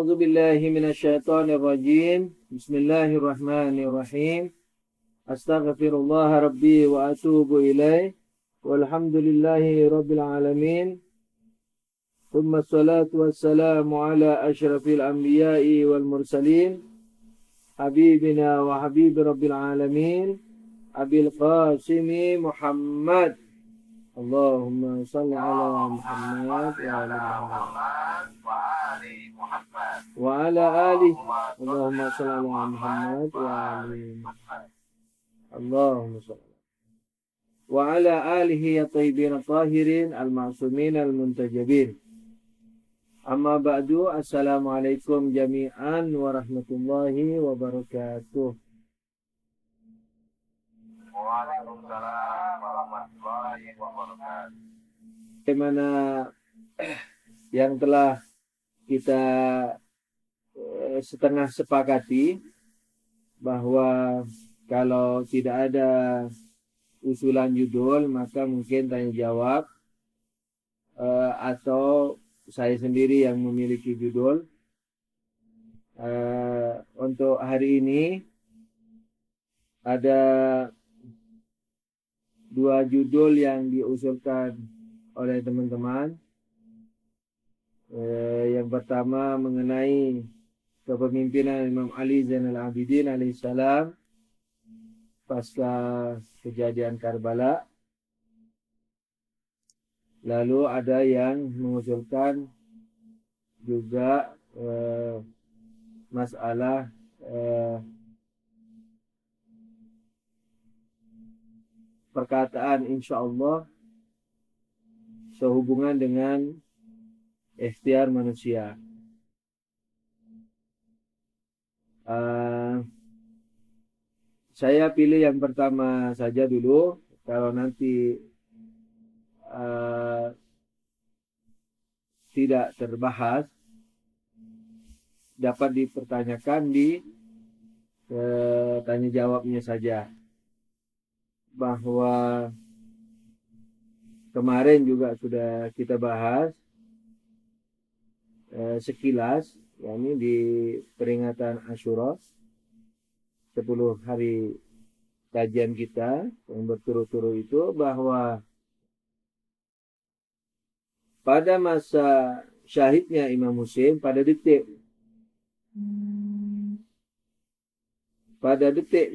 A'udzu billahi minasyaitonir rajim. Bismillahirrahmanirrahim. Astaghfirullah rabbi wa atubu ilaih. Walhamdulillahi rabbil alamin. Thumma salatu wassalamu ala asyrafil anbiya'i wal mursalin. Habibina wa habibi rabbil alamin. Abil Qasimi Muhammad. Allahumma salli ala Muhammad wa ala ali Allahumma salli ala Muhammad wa ali Allahumma salli wa ala alihi ya tayyibin tahirin al-ma'sumin al-muntajabin. Amma ba'du, assalamualaikum jami'an warahmatullahi wabarakatuh. Waalaikumsalam warahmatullahi wabarakatuh. Bagaimana yang telah kita setengah sepakati bahwa kalau tidak ada usulan judul maka mungkin tanya jawab atau saya sendiri yang memiliki judul. Untuk hari ini ada dua judul yang diusulkan oleh teman-teman. Yang pertama mengenai kepemimpinan Imam Ali Zainal Abidin alaihissalam pasca kejadian Karbala. Lalu ada yang mengusulkan juga masalah perkataan insyaallah sehubungan dengan ikhtiar manusia. Saya pilih yang pertama saja dulu. Kalau nanti tidak terbahas, dapat dipertanyakan di tanya jawabnya saja. Bahwa kemarin juga sudah kita bahas sekilas, yakni di peringatan Asyura, 10 hari kajian kita yang berturut-turut itu, bahwa pada masa syahidnya Imam Husain, pada detik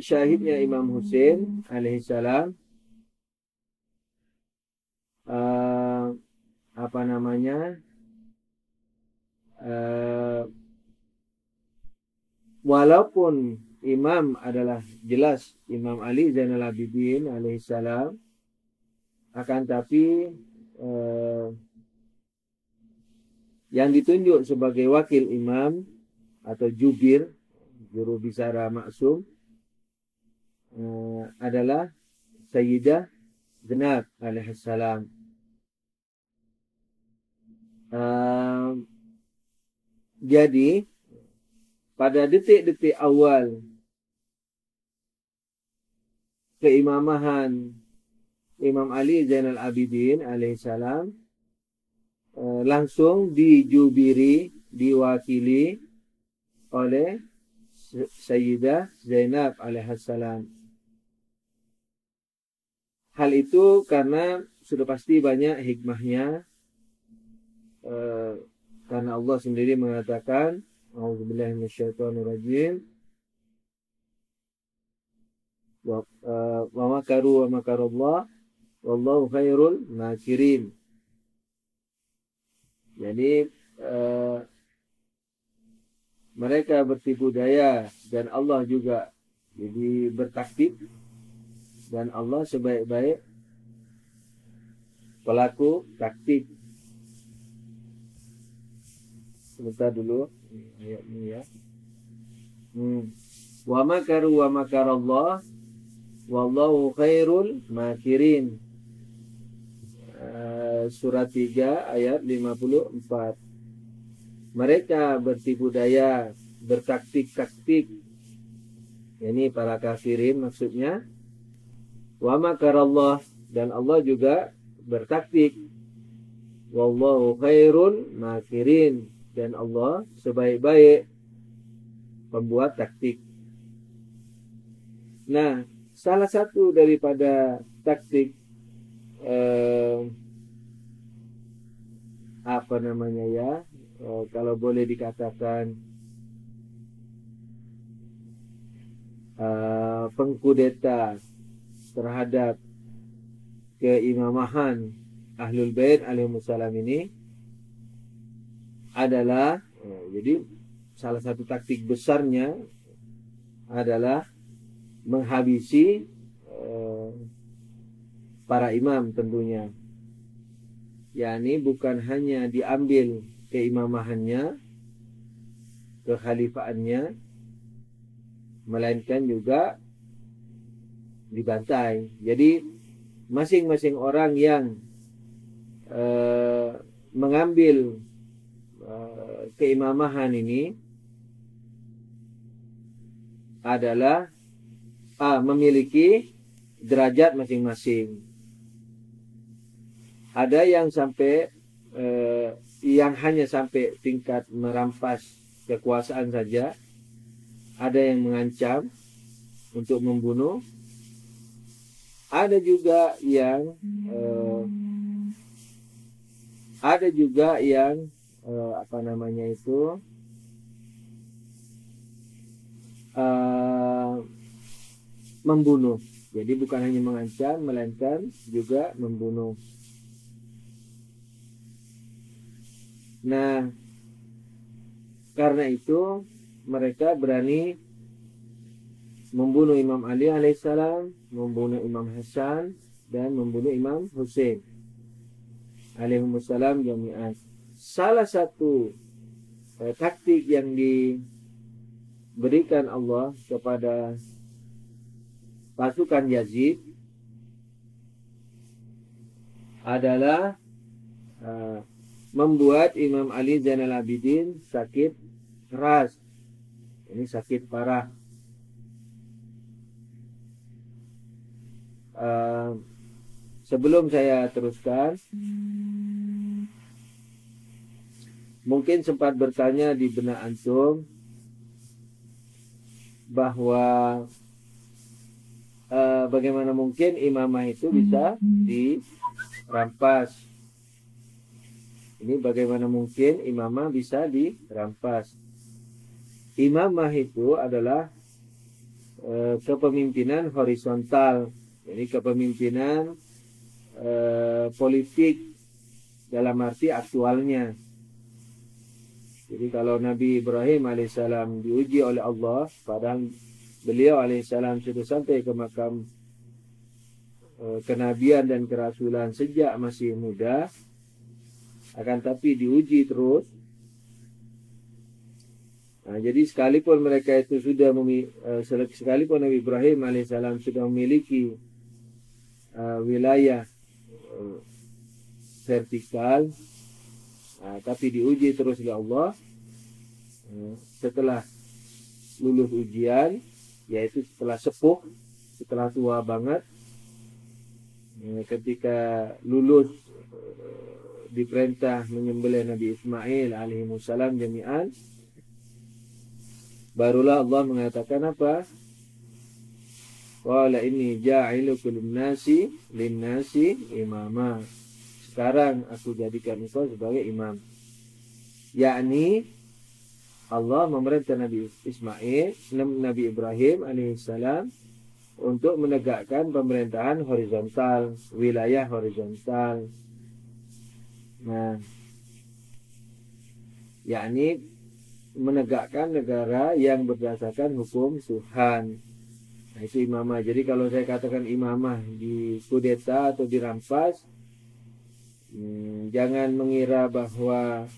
syahidnya Imam Husain alaihissalam, walaupun imam adalah jelas Imam Ali Zainal Abidin alaihissalam, akan tapi yang ditunjuk sebagai wakil imam atau jubir, juru bicara maksum, adalah Sayyidah Zainab alaihissalam. Jadi pada detik-detik awal keimamahan Imam Ali Zainal Abidin alaihissalam, langsung dijubiri, diwakili oleh Sayyidah Zainab alaihissalam. Hal itu karena sudah pasti banyak hikmahnya, karena Allah sendiri mengatakan, A'udzubillahi minasyaitonirrajim, wa makaru wa makarallah wallahu khairul makirin. Jadi mereka bertipu daya dan Allah juga jadi bertaktik, dan Allah sebaik-baik pelaku taktik. Sebentar dulu ayat ini ya. Wa makaru wa makarallah wallahu khairul makirin. Surat 3 ayat 54. Mereka bertipu daya, bertaktik-taktik. Ini para kafirin maksudnya. Wa makarallah, dan Allah juga bertaktik. Wallahu khairul makirin, dan Allah sebaik-baik pembuat taktik. Nah, salah satu daripada taktik apa namanya ya, kalau boleh dikatakan pengkudeta terhadap keimamahan Ahlul Bait alaihissalam ini adalah jadi salah satu taktik besarnya adalah menghabisi para imam tentunya. yakni bukan hanya diambil keimamahannya, kekhalifaannya, melainkan juga dibantai. Jadi masing-masing orang yang mengambil keimamahan ini adalah memiliki derajat masing-masing. Ada yang sampai yang hanya sampai tingkat merampas kekuasaan saja. Ada yang mengancam untuk membunuh. Ada juga yang apa namanya itu membunuh. Jadi bukan hanya mengancam, melainkan juga membunuh. Nah, karena itu mereka berani membunuh Imam Ali alaihissalam, membunuh Imam Hasan, dan membunuh Imam Hussein alaihissalam jami'an. Salah satu taktik yang diberikan Allah kepada pasukan Yazid adalah membuat Imam Ali Zainal Abidin sakit keras. Ini sakit parah. Sebelum saya teruskan, mungkin sempat bertanya di benak antum bahwa bagaimana mungkin imamah itu bisa dirampas. Ini bagaimana mungkin imamah bisa dirampas. Imamah itu adalah kepemimpinan horizontal. Jadi kepemimpinan politik dalam arti aktualnya. Jadi kalau Nabi Ibrahim alaihissalam diuji oleh Allah, padahal beliau alaihissalam sudah sampai ke makam kenabian dan kerasulan sejak masih muda, akan tapi diuji terus. Nah, jadi sekalipun mereka itu sudah sekalipun Nabi Ibrahim alaihissalam sudah memiliki wilayah vertikal, tapi diuji terus oleh Allah. Setelah lulus ujian, yaitu setelah sepuh, setelah tua banget, ketika lulus diperintah menyembelih Nabi Ismail alaihissalam jami'an, barulah Allah mengatakan apa? Qala inni ja'iluka lin-nasi imama. Sekarang aku jadikan engkau sebagai imam. Yakni Allah memerintah Nabi Ibrahim alaihissalam untuk menegakkan pemerintahan horizontal, wilayah horizontal. Nah, yakni menegakkan negara yang berdasarkan hukum Tuhan. Nah, itu imamah. Jadi kalau saya katakan imamah di kudeta atau dirampas, jangan mengira bahwa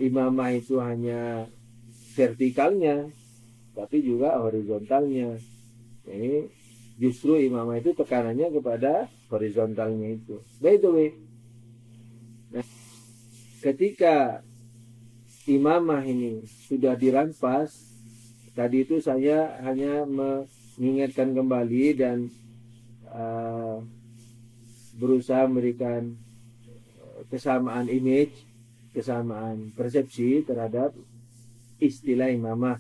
imamah itu hanya vertikalnya, tapi juga horizontalnya. Ini justru imamah itu tekanannya kepada horizontalnya itu. By the way, nah, ketika imamah ini sudah dirampas, tadi itu saya hanya mengingatkan kembali dan berusaha memberikan kesamaan image kesamaan persepsi terhadap istilah imamah.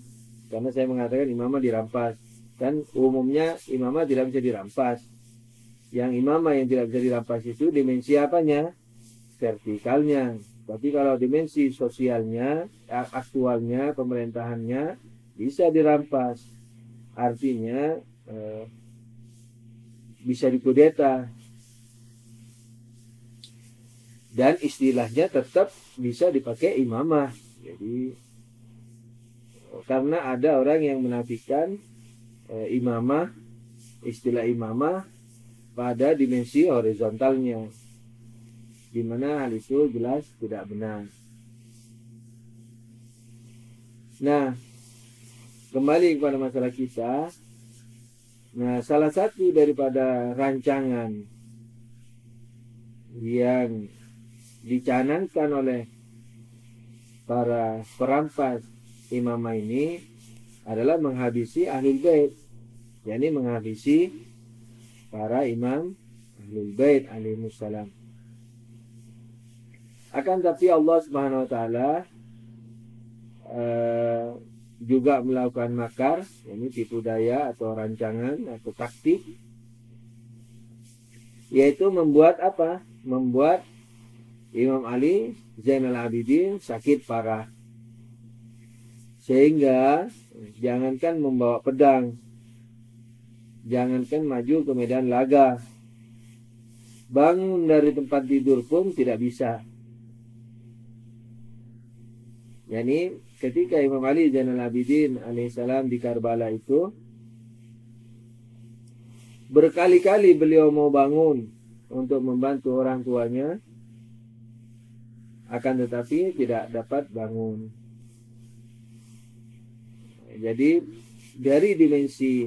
Karena saya mengatakan imamah dirampas. Dan umumnya imamah tidak bisa dirampas. Yang imamah yang tidak bisa dirampas itu dimensi apanya? Vertikalnya. Tapi kalau dimensi sosialnya, aktualnya, pemerintahannya bisa dirampas. Artinya bisa dikudeta. Dan istilahnya tetap bisa dipakai imamah. Jadi karena ada orang yang menafikan imamah, istilah imamah pada dimensi horizontalnya, di mana hal itu jelas tidak benar. Nah, kembali kepada masalah kita. Nah, salah satu daripada rancangan yang dicanangkan oleh para perampas imamah ini adalah menghabisi Ahlul Bait, yakni menghabisi para imam Ahlul Bait alaihissalam. Akan tapi Allah Subhanahu wa taala juga melakukan makar, yakni tipu daya atau rancangan atau taktik, yaitu membuat apa? Membuat Imam Ali Zainal Abidin sakit parah. Sehingga jangankan membawa pedang, jangankan maju ke medan laga, bangun dari tempat tidur pun tidak bisa. Yani ketika Imam Ali Zainal Abidin alaihissalam di Karbala itu, berkali-kali beliau mau bangun untuk membantu orang tuanya, akan tetapi tidak dapat bangun. Jadi dari dimensi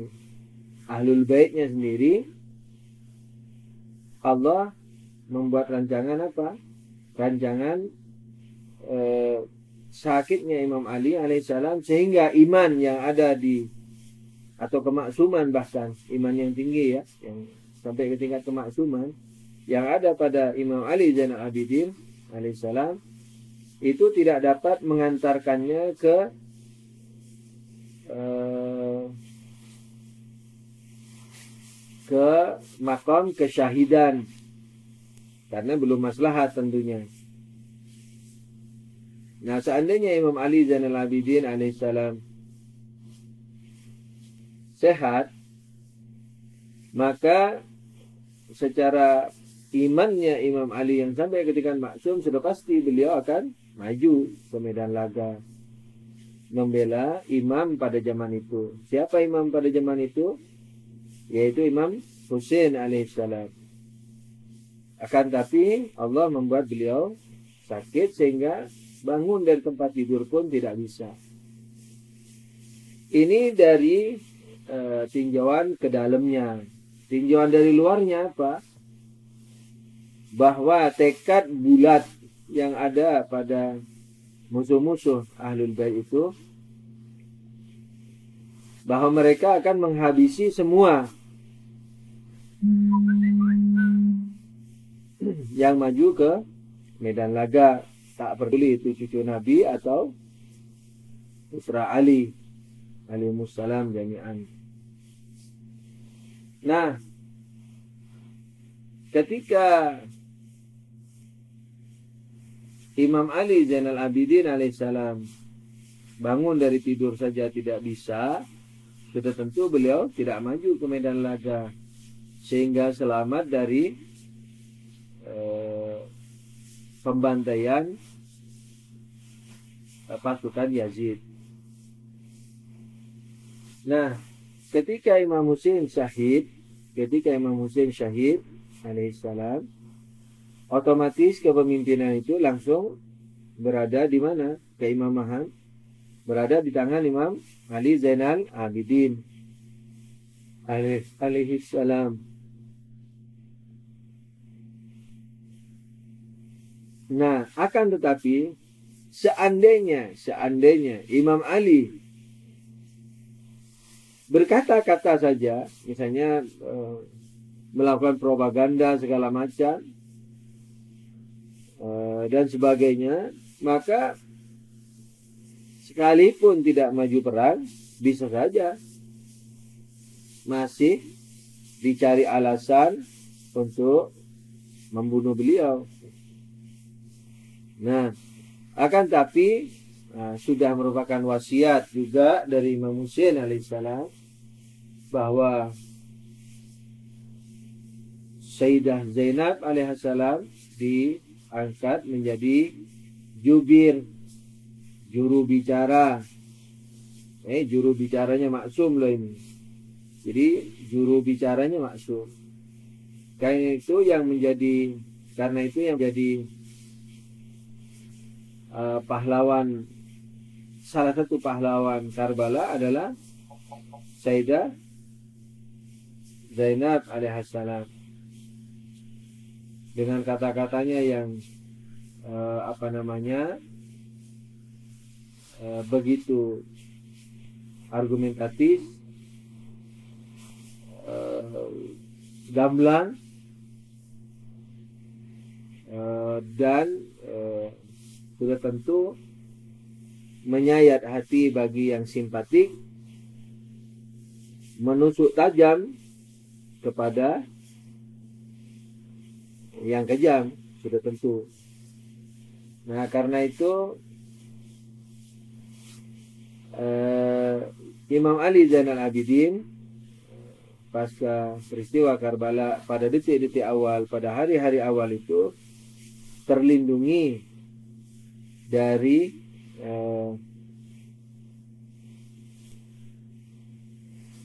Ahlul Baitnya sendiri, Allah membuat rancangan apa? Rancangan sakitnya Imam Ali alaihissalam, sehingga iman yang ada di, atau kemaksuman, bahkan iman yang tinggi ya, yang sampai ke tingkat kemaksuman yang ada pada Imam Ali Zainal Abidin alaihissalam, itu tidak dapat mengantarkannya ke makam kesyahidan, karena belum maslahat tentunya. Nah, seandainya Imam Ali Zainal Abidin alaihissalam sehat, maka secara imannya Imam Ali yang sampai ketika maksum, sudah pasti beliau akan maju ke medan laga membela imam pada zaman itu. Siapa imam pada zaman itu? Yaitu Imam Husain alaihissalam. Akan tapi Allah membuat beliau sakit sehingga bangun dari tempat tidur pun tidak bisa. Ini dari tinjauan ke dalamnya. Tinjauan dari luarnya apa? Bahwa tekad bulat yang ada pada musuh-musuh Ahlul Bait itu, bahwa mereka akan menghabisi semua yang maju ke medan laga, tak peduli itu cucu Nabi atau putra Ali alaihissalam jami'an. Nah, ketika Imam Ali Zainal Abidin alaihissalam bangun dari tidur saja tidak bisa, sudah tentu beliau tidak maju ke medan laga, sehingga selamat dari pembantaian pasukan Yazid. Nah, ketika Imam Husain syahid alaihissalam, otomatis kepemimpinan itu langsung berada di mana? Keimamahan berada di tangan Imam Ali Zainal Abidin alaihissalam. Nah, akan tetapi seandainya Imam Ali berkata-kata saja, misalnya melakukan propaganda segala macam dan sebagainya, maka sekalipun tidak maju perang, bisa saja masih dicari alasan untuk membunuh beliau. Nah, akan tapi sudah merupakan wasiat juga dari Imam Husain alaihissalam bahwa Sayyidah Zainab alaihissalam diangkat menjadi jubir, juru bicara. Juru bicaranya maksum loh ini. Jadi juru bicaranya maksum. Karena itu yang menjadi pahlawan, salah satu pahlawan Karbala adalah Sayyidah Zainab alaihissalam. Dengan kata-katanya yang begitu argumentatif, gamblang, dan sudah tentu menyayat hati bagi yang simpatik, menusuk tajam kepada yang kejam, sudah tentu. Nah, karena itu Imam Ali Zainal Abidin pasca peristiwa Karbala, pada detik-detik awal, pada hari-hari awal itu terlindungi dari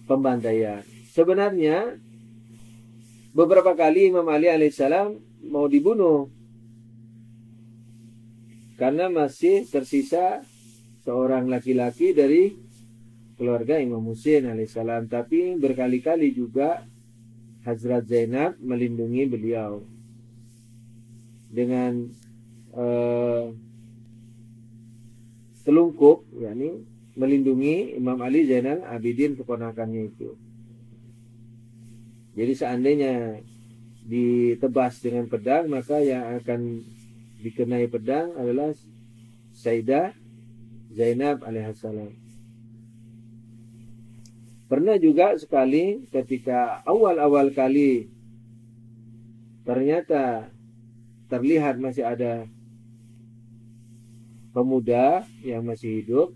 pembantaian. Sebenarnya beberapa kali Imam Ali alaihissalam mau dibunuh karena masih tersisa seorang laki-laki dari keluarga Imam Husain alaihissalam, tapi berkali-kali juga Hazrat Zainab melindungi beliau dengan telungkup, yakni melindungi Imam Ali Zainal Abidin, keponakannya itu. Jadi seandainya ditebas dengan pedang, maka yang akan dikenai pedang adalah Sayyidah Zainab alaihissalam. Pernah juga sekali ketika awal-awal kali ternyata terlihat masih ada pemuda yang masih hidup,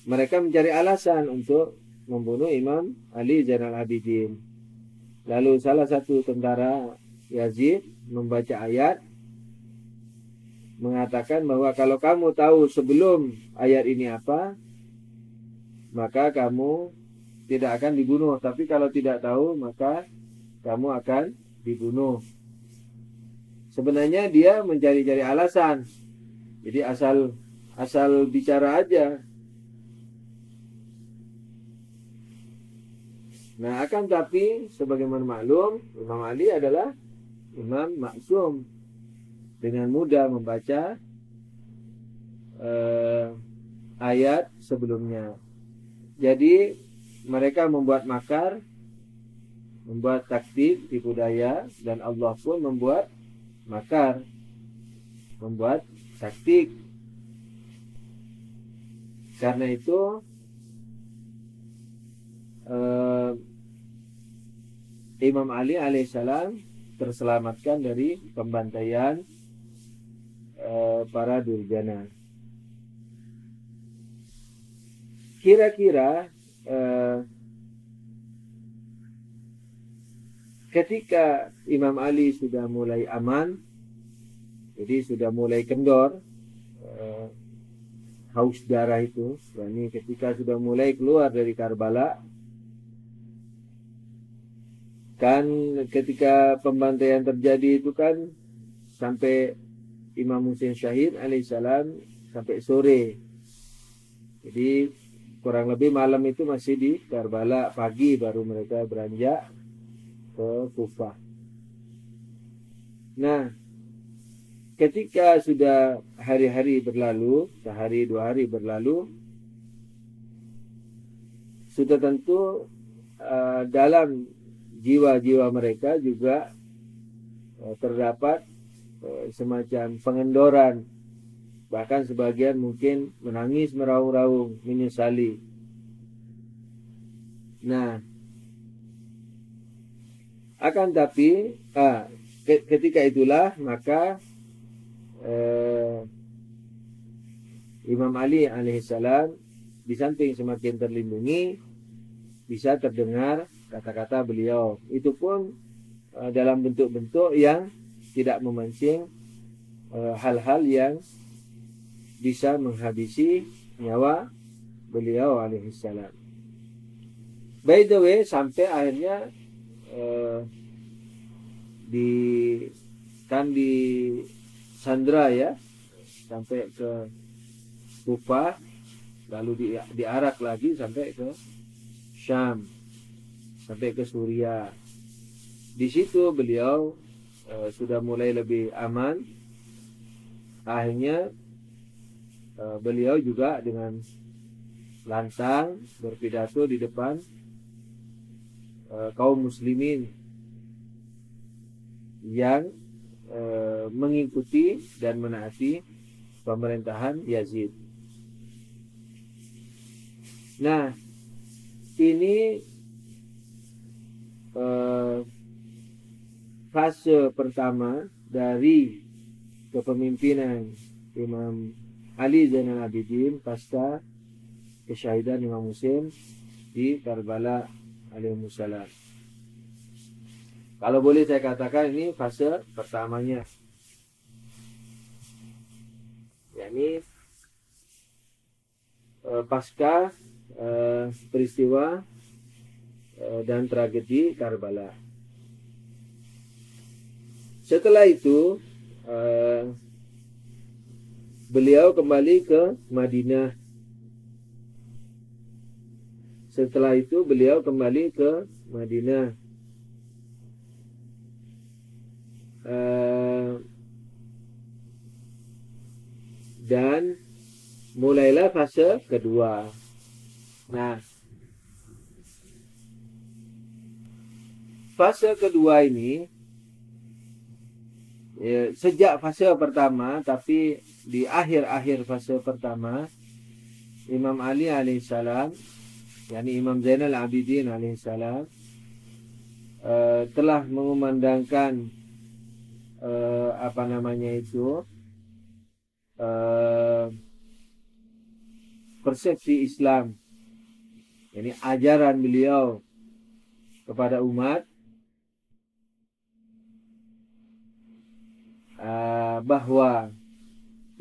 mereka mencari alasan untuk membunuh Imam Ali Zainal Abidin. Lalu salah satu tentara Yazid membaca ayat mengatakan bahwa kalau kamu tahu sebelum ayat ini apa, maka kamu tidak akan dibunuh. Tapi kalau tidak tahu, maka kamu akan dibunuh. Sebenarnya dia mencari-cari alasan. Jadi asal bicara aja. Nah, akan tapi sebagaimana maklum, Imam Ali adalah imam maksum, dengan mudah membaca ayat sebelumnya. Jadi mereka membuat makar, membuat taktik, tipu daya, dan Allah pun membuat makar, membuat taktik. Karena itu Imam Ali alaihissalam terselamatkan dari pembantaian para durjana. Kira-kira ketika Imam Ali sudah mulai aman, jadi sudah mulai kendor haus darah itu, yakni ketika sudah mulai keluar dari Karbala, kan ketika pembantaian terjadi itu kan sampai Imam Husain syahid alaihissalam sampai sore. Jadi kurang lebih malam itu masih di Karbala, pagi baru mereka beranjak ke Kufah. Nah, ketika sudah hari-hari berlalu, sehari dua hari berlalu, sudah tentu dalam jiwa-jiwa mereka juga terdapat semacam pengendoran Bahkan sebagian mungkin menangis meraung-raung, menyesali. Nah, akan tapi ketika itulah maka Imam Ali alaihissalam di samping semakin terlindungi, bisa terdengar kata-kata beliau. Itu pun dalam bentuk-bentuk yang tidak memancing hal-hal yang bisa menghabisi nyawa beliau alaihissalam. By the way, sampai akhirnya di Sandra ya, sampai ke Kufah, lalu diarak lagi sampai ke Syam, sampai ke Suriah. Di situ beliau sudah mulai lebih aman. Akhirnya beliau juga dengan lantang berpidato di depan kaum muslimin yang mengikuti dan menaati pemerintahan Yazid. Nah, ini fase pertama dari kepemimpinan Imam Ali Zainal Abidin pasca kesyahidan Imam Husain di Karbala alaihissalam. Kalau boleh saya katakan ini fase pertamanya, yakni pasca peristiwa dan tragedi Karbala. Setelah itu beliau kembali ke Madinah. Setelah itu beliau kembali ke Madinah. Dan mulailah fase kedua. Nah, fase kedua ini ya, sejak fase pertama, tapi di akhir-akhir fase pertama, Imam Ali alaihissalam, yakni Imam Zainal Abidin alaihissalam, telah mengumandangkan persepsi Islam, yakni ajaran beliau kepada umat, bahwa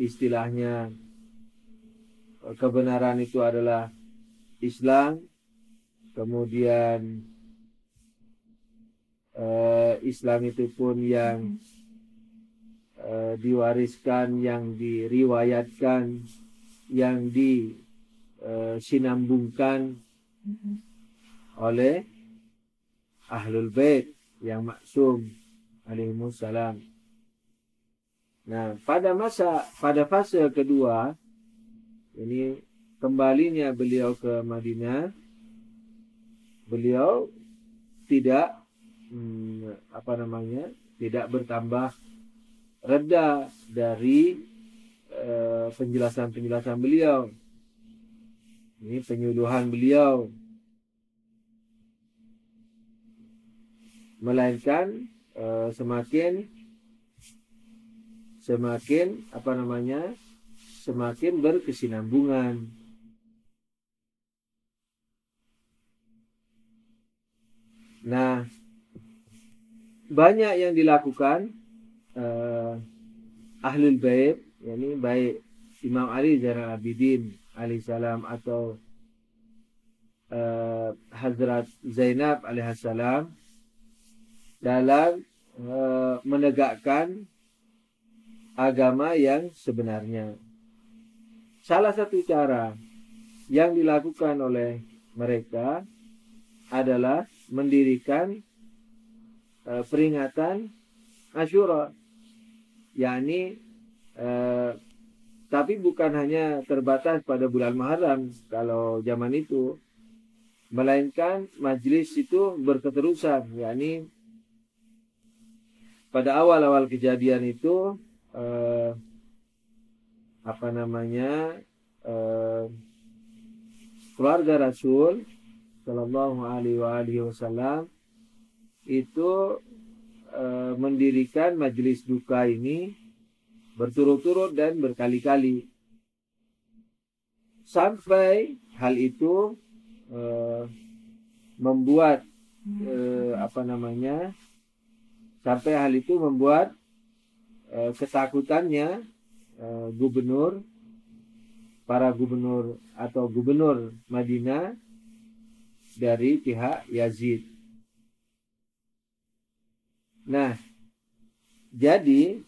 istilahnya kebenaran itu adalah Islam, kemudian Islam itu pun yang diwariskan, yang diriwayatkan, yang disinambungkan oleh Ahlul Bait yang maksum alaihimussalam. Nah, pada fase kedua ini kembalinya beliau ke Madinah, beliau tidak tidak bertambah reda dari penjelasan-penjelasan beliau. Ini penyuluhan beliau, melainkan semakin berkesinambungan. Nah, banyak yang dilakukan Ahlul Bait, yakni baik Imam Ali Zainal Abidin alaihissalam atau Hazrat Zainab alaihissalam, dalam menegakkan agama yang sebenarnya. Salah satu cara yang dilakukan oleh mereka adalah mendirikan peringatan Asyura, yakni tapi bukan hanya terbatas pada bulan Muharram kalau zaman itu, melainkan majlis itu berketerusan, yakni pada awal-awal kejadian itu keluarga Rasul Shallallahu Alaihi Wasallam itu mendirikan majelis duka ini berturut-turut dan berkali-kali, sampai hal itu membuat ketakutannya para gubernur atau gubernur Madinah dari pihak Yazid. Nah, jadi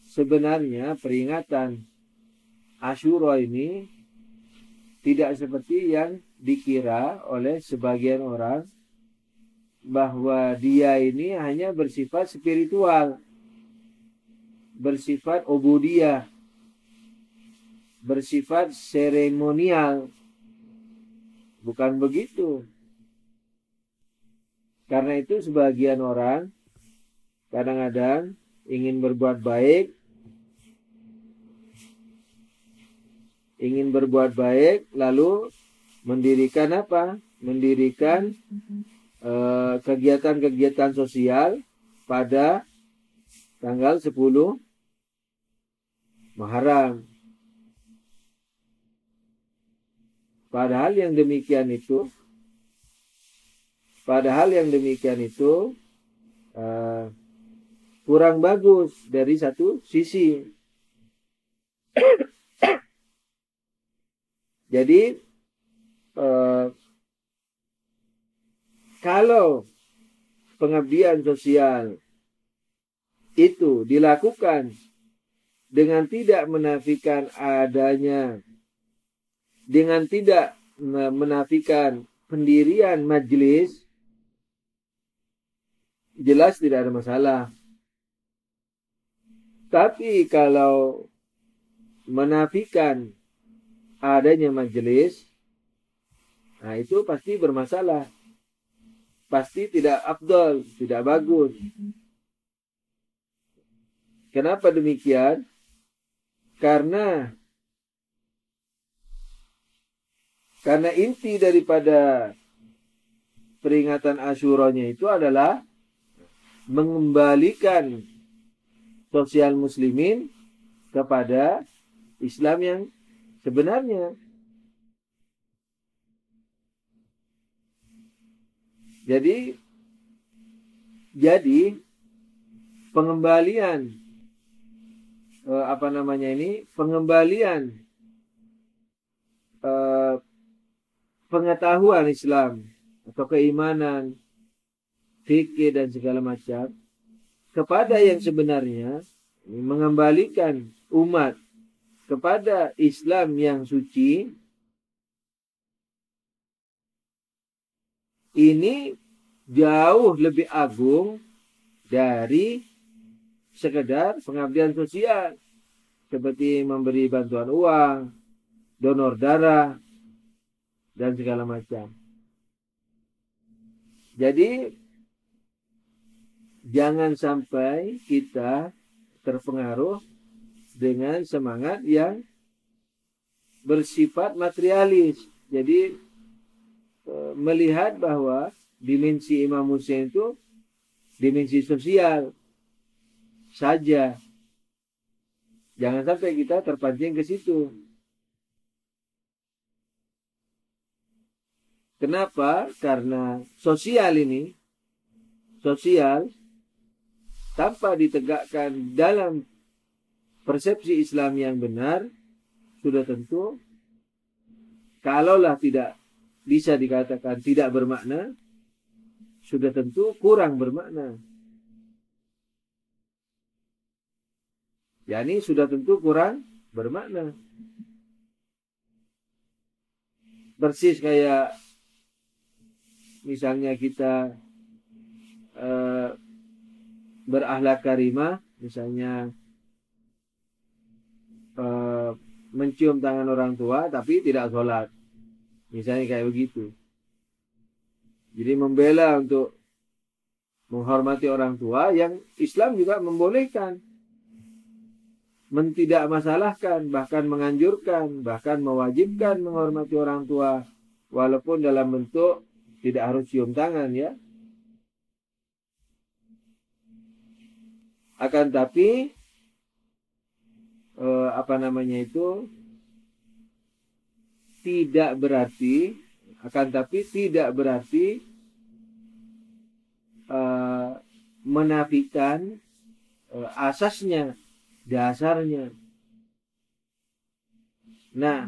sebenarnya peringatan Asyura ini tidak seperti yang dikira oleh sebagian orang, bahwa dia ini hanya bersifat spiritual, bersifat ubudiyah, bersifat seremonial. Bukan begitu. Karena itu sebagian orang kadang-kadang ingin berbuat baik, lalu mendirikan apa? Mendirikan kegiatan-kegiatan sosial pada tanggal 10 Muharram. Padahal yang demikian itu kurang bagus dari satu sisi. Jadi kalau pengabdian sosial itu dilakukan dengan tidak menafikan adanya, dengan tidak menafikan pendirian majelis, jelas tidak ada masalah. Tapi kalau menafikan adanya majelis, nah itu pasti bermasalah. Pasti tidak afdal, tidak bagus. Kenapa demikian? Karena inti daripada peringatan Asyuranya itu adalah mengembalikan sosial muslimin kepada Islam yang sebenarnya. Jadi pengembalian pengembalian pengetahuan Islam atau keimanan, fikih dan segala macam kepada yang sebenarnya, mengembalikan umat kepada Islam yang suci, ini jauh lebih agung dari sekedar pengabdian sosial seperti memberi bantuan uang, donor darah dan segala macam. Jadi jangan sampai kita terpengaruh dengan semangat yang bersifat materialis. Jadi melihat bahwa dimensi Imam Hussein itu dimensi sosial saja. Jangan sampai kita terpancing ke situ. Kenapa? Karena sosial tanpa ditegakkan dalam persepsi Islam yang benar, sudah tentu kalaulah tidak bisa dikatakan tidak bermakna, sudah tentu kurang bermakna. Yani sudah tentu kurang bermakna. Persis kayak misalnya kita berakhlak karimah, misalnya mencium tangan orang tua tapi tidak sholat, misalnya kayak begitu. Jadi membela untuk menghormati orang tua yang Islam juga membolehkan. tidak masalahkan, bahkan menganjurkan, bahkan mewajibkan menghormati orang tua, walaupun dalam bentuk tidak harus cium tangan ya. Akan tapi tidak berarti menafikan asasnya, dasarnya. Nah,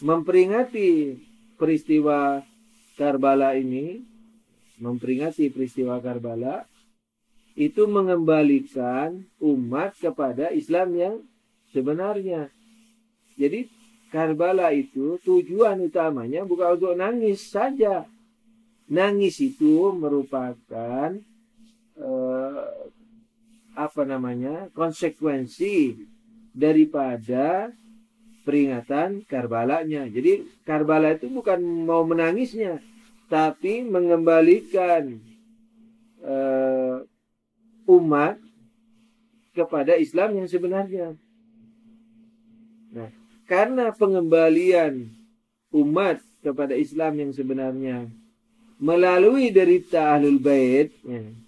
memperingati peristiwa Karbala itu mengembalikan umat kepada Islam yang sebenarnya. Jadi Karbala itu tujuan utamanya bukan untuk nangis saja. Nangis itu merupakan konsekuensi daripada peringatan Karbalanya. Jadi Karbala itu bukan mau menangisnya, tapi mengembalikan umat kepada Islam yang sebenarnya. Nah, karena pengembalian umat kepada Islam yang sebenarnya melalui derita Ahlul Bait,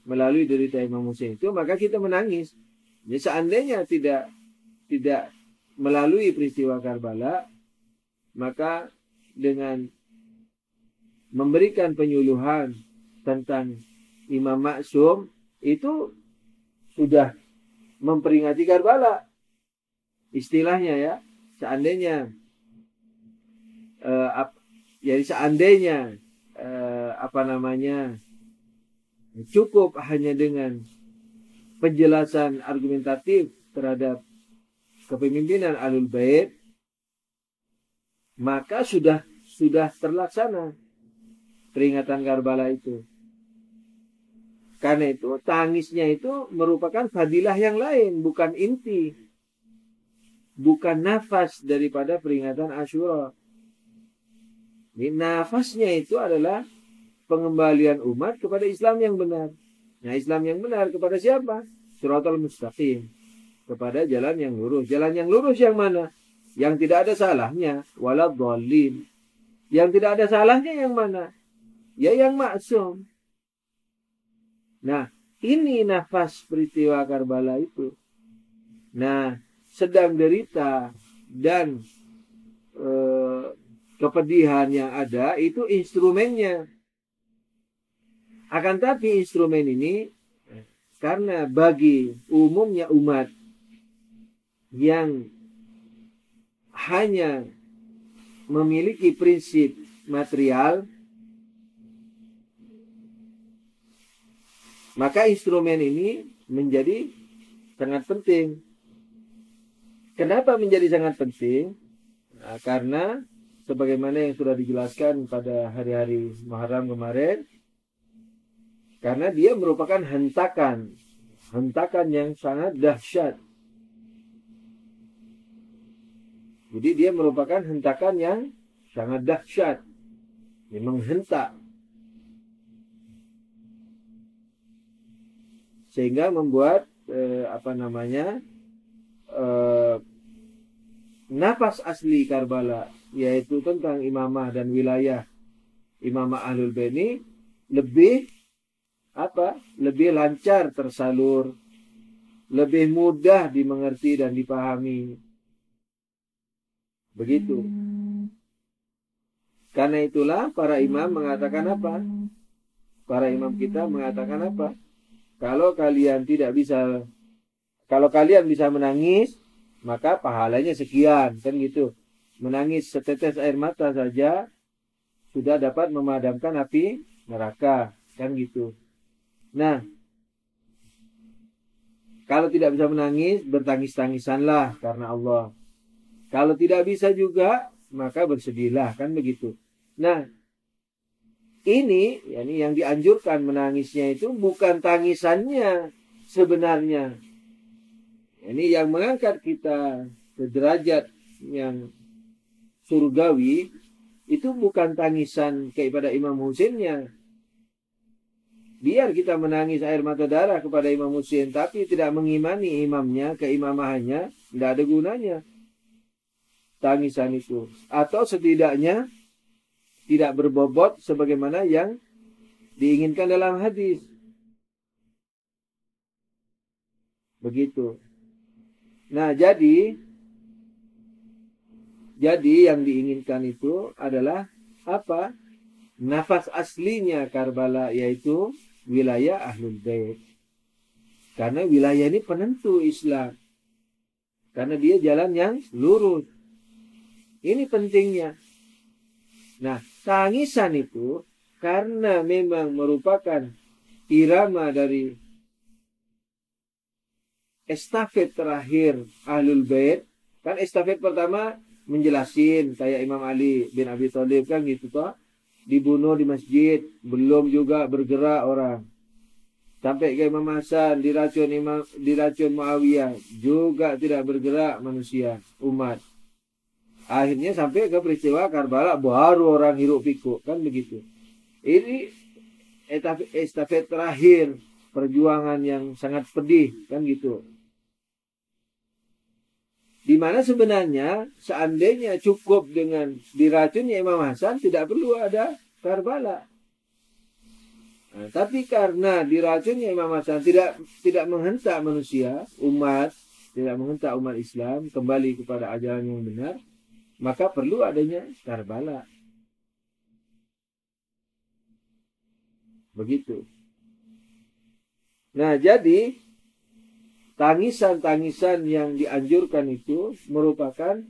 melalui derita Imam Husain itu, maka kita menangis. Jadi seandainya tidak melalui peristiwa Karbala, maka dengan memberikan penyuluhan tentang Imam Maksum itu sudah memperingati Karbala. Istilahnya ya, seandainya cukup hanya dengan penjelasan argumentatif terhadap kepemimpinan Ahlul Bait, maka sudah terlaksana peringatan Karbala itu. Karena itu tangisnya itu merupakan fadilah yang lain, bukan inti, bukan nafas daripada peringatan Asyura. Ini nafasnya itu adalah pengembalian umat kepada Islam yang benar. Nah, Islam yang benar kepada siapa? Shiratal Mustaqim, kepada jalan yang lurus. Jalan yang lurus yang mana? Yang tidak ada salahnya, waladhdallin. Yang tidak ada salahnya yang mana? Ya yang maksum. Nah, ini nafas peristiwa Karbala itu. Nah, sedang derita dan kepedihan yang ada itu instrumennya. Akan tapi instrumen ini karena bagi umumnya umat yang hanya memiliki prinsip material, maka instrumen ini menjadi sangat penting. Kenapa menjadi sangat penting? Nah, karena sebagaimana yang sudah dijelaskan pada hari-hari Muharram kemarin, karena dia merupakan hentakan yang sangat dahsyat. Jadi dia merupakan hentakan yang sangat dahsyat. Dia menghentak. Sehingga membuat nafas asli Karbala, yaitu tentang imamah dan wilayah imamah Ahlul Bait ini lebih lancar tersalur, lebih mudah dimengerti dan dipahami. Begitu. Karena itulah para imam mengatakan apa? Para imam kita mengatakan apa? Kalau kalian bisa menangis, maka pahalanya sekian, kan gitu. Menangis setetes air mata saja sudah dapat memadamkan api neraka, kan gitu. Nah, kalau tidak bisa menangis, bertangis-tangisanlah karena Allah. Kalau tidak bisa juga, maka bersedihlah, kan begitu. Nah, ini yang dianjurkan menangisnya itu bukan tangisannya sebenarnya. Ini yang mengangkat kita ke derajat yang surgawi itu bukan tangisan kepada Imam Husainnya, Biar kita menangis air mata darah kepada Imam Husain, tapi tidak mengimani imamnya, keimamahannya, tidak ada gunanya tangisan itu. Atau setidaknya tidak berbobot sebagaimana yang diinginkan dalam hadis. Begitu. Nah, jadi yang diinginkan itu adalah apa? Nafas aslinya Karbala, yaitu wilayah Ahlul Bait. Karena wilayah ini penentu Islam. Karena dia jalan yang lurus. Ini pentingnya. Nah, tangisan itu karena memang merupakan irama dari estafet terakhir Ahlul Bait. Kan estafet pertama menjelasin kayak Imam Ali bin Abi Thalib kan gitu toh. Dibunuh di masjid, belum juga bergerak orang. Sampai ke Imam Hasan diracun Muawiyah, juga tidak bergerak manusia, umat. Akhirnya sampai ke peristiwa Karbala, baru orang hiruk pikuk, kan begitu. Ini estafet terakhir perjuangan yang sangat pedih, kan gitu. Di mana sebenarnya seandainya cukup dengan diracunnya Imam Hasan, tidak perlu ada Karbala. Nah, tapi karena diracunnya Imam Hasan tidak menghentak manusia, umat, tidak menghentak umat Islam kembali kepada ajaran yang benar, maka perlu adanya Karbala. Begitu. Nah, jadi tangisan-tangisan yang dianjurkan itu merupakan